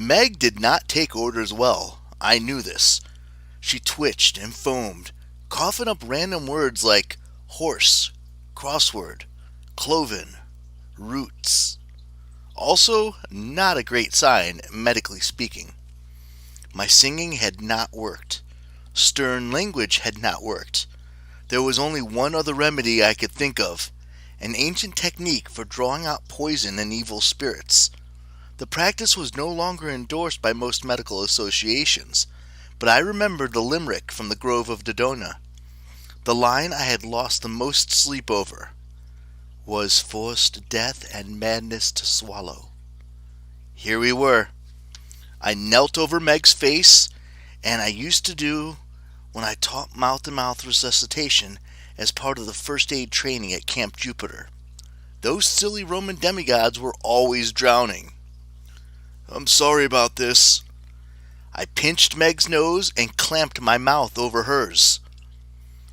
Meg did not take orders well. I knew this. She twitched and foamed, coughing up random words like horse, crossword, cloven, roots. Also, not a great sign, medically speaking. My singing had not worked. Stern language had not worked. There was only one other remedy I could think of, an ancient technique for drawing out poison and evil spirits. The practice was no longer endorsed by most medical associations, but I remembered the limerick from the Grove of Dodona. The line I had lost the most sleep over was forced death and madness to swallow. Here we were. I knelt over Meg's face, and I used to do when I taught mouth-to-mouth resuscitation as part of the first aid training at Camp Jupiter. Those silly Roman demigods were always drowning. "I'm sorry about this." I pinched Meg's nose and clamped my mouth over hers.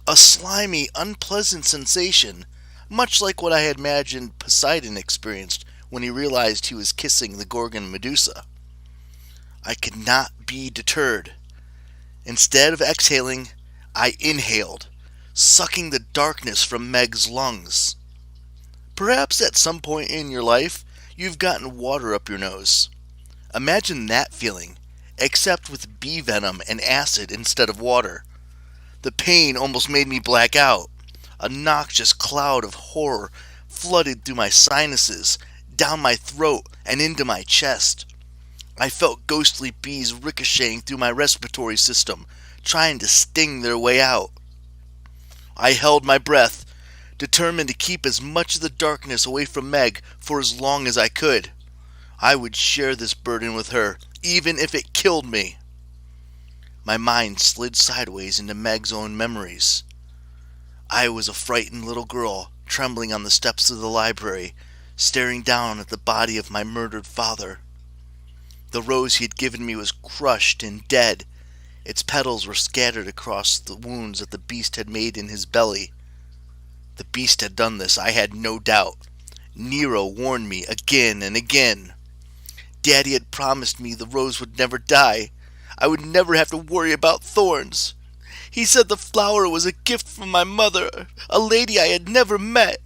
A slimy, unpleasant sensation, much like what I had imagined Poseidon experienced when he realized he was kissing the Gorgon Medusa. I could not be deterred. Instead of exhaling, I inhaled, sucking the darkness from Meg's lungs. Perhaps at some point in your life, you've gotten water up your nose. Imagine that feeling, except with bee venom and acid instead of water. The pain almost made me black out. A noxious cloud of horror flooded through my sinuses, down my throat, and into my chest. I felt ghostly bees ricocheting through my respiratory system, trying to sting their way out. I held my breath, determined to keep as much of the darkness away from Meg for as long as I could. I would share this burden with her, even if it killed me. My mind slid sideways into Meg's own memories. I was a frightened little girl, trembling on the steps of the library, staring down at the body of my murdered father. The rose he had given me was crushed and dead. Its petals were scattered across the wounds that the beast had made in his belly. The beast had done this, I had no doubt. Nero warned me again and again. Daddy had promised me the rose would never die. I would never have to worry about thorns. He said the flower was a gift from my mother, a lady I had never met.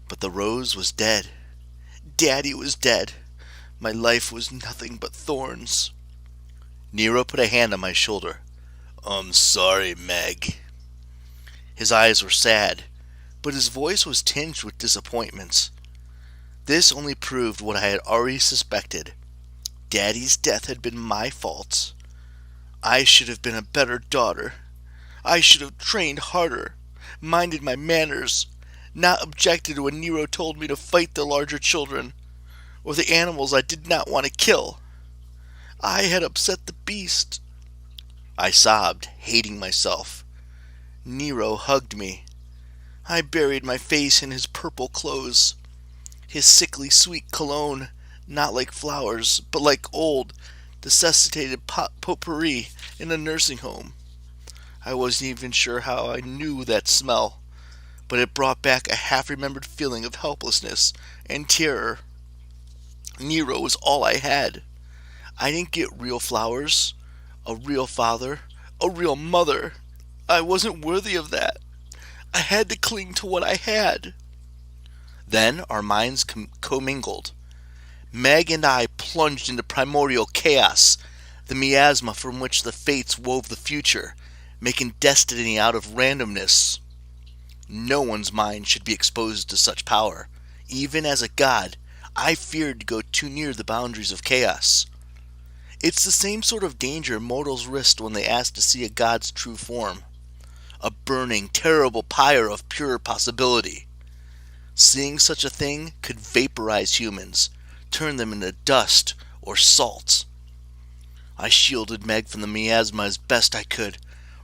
But the rose was dead. Daddy was dead. My life was nothing but thorns. Nero put a hand on my shoulder. "I'm sorry, Meg." His eyes were sad, but his voice was tinged with disappointment. This only proved what I had already suspected. Daddy's death had been my fault. I should have been a better daughter. I should have trained harder, minded my manners, not objected when Nero told me to fight the larger children, or the animals I did not want to kill. I had upset the beast. I sobbed, hating myself. Nero hugged me. I buried my face in his purple clothes. His sickly sweet cologne, not like flowers, but like old, desiccated potpourri in a nursing home. I wasn't even sure how I knew that smell, but it brought back a half-remembered feeling of helplessness and terror. Nero was all I had. I didn't get real flowers, a real father, a real mother. I wasn't worthy of that. I had to cling to what I had. Then our minds commingled. Meg and I plunged into primordial chaos, the miasma from which the fates wove the future, making destiny out of randomness. No one's mind should be exposed to such power. Even as a god, I feared to go too near the boundaries of chaos. It's the same sort of danger mortals risk when they ask to see a god's true form. A burning, terrible pyre of pure possibility. Seeing such a thing could vaporize humans, turn them into dust or salt. I shielded Meg from the miasma as best I could,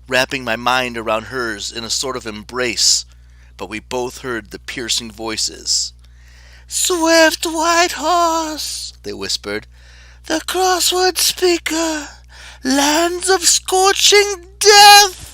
wrapping my mind around hers in a sort of embrace, but we both heard the piercing voices. "Swift white horse," they whispered, "the crossword speaker, lands of scorching death."